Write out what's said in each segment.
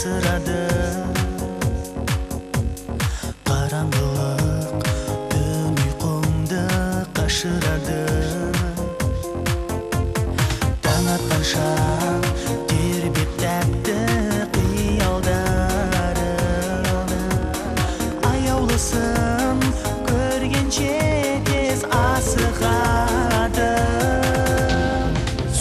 асырады. Қараңғылық түн ұйқыңды қашырады. Таң атқанша тербеп тәтті қиялдары. Аяулысын көргенше тез асығады.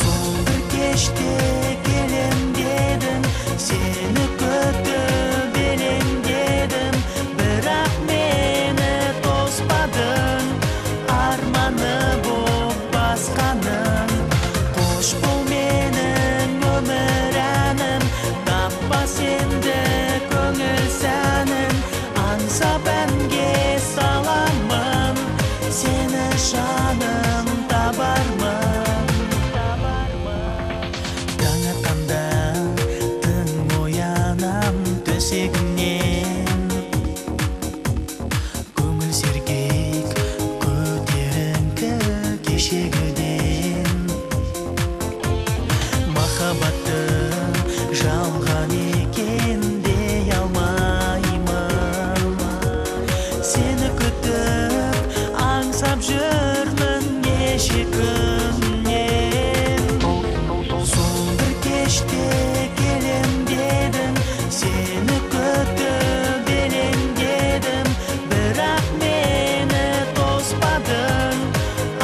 Сол бір кеште келем дедің, сені күтіп елем дедім, бірақ мені тоспадың, арманы боп басқаның. Қош бол менің өмір әнім, таппас енді көңіл сәнін. Аңсап әнге саламын, сені жаным табармын. Таң атқанда тың оянам төсегімнен, көңіл сергек көтеріңкі кешегіден. Махаббатты жалған екен дей алмаймын, сені күтіп аңсап жүрмін неше күннен. Сол бір кеште келем дедің, сені күтіп елем дедім, бірақ мені тоспадың,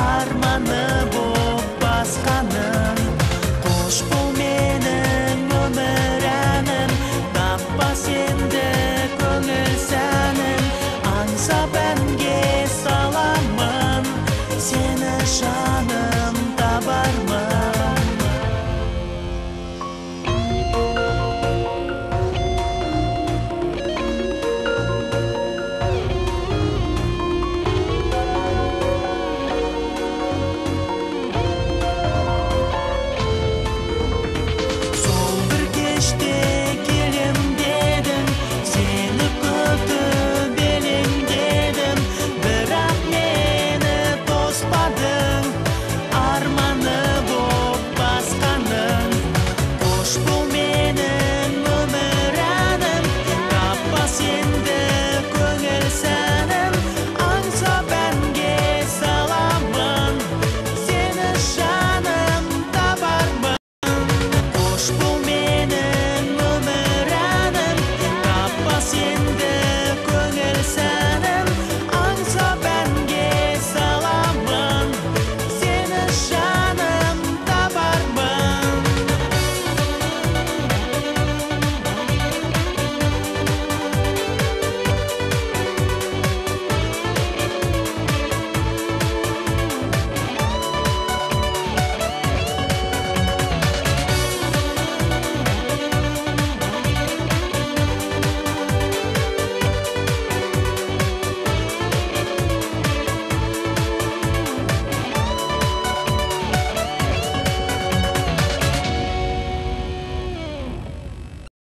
арманы боп басқаның.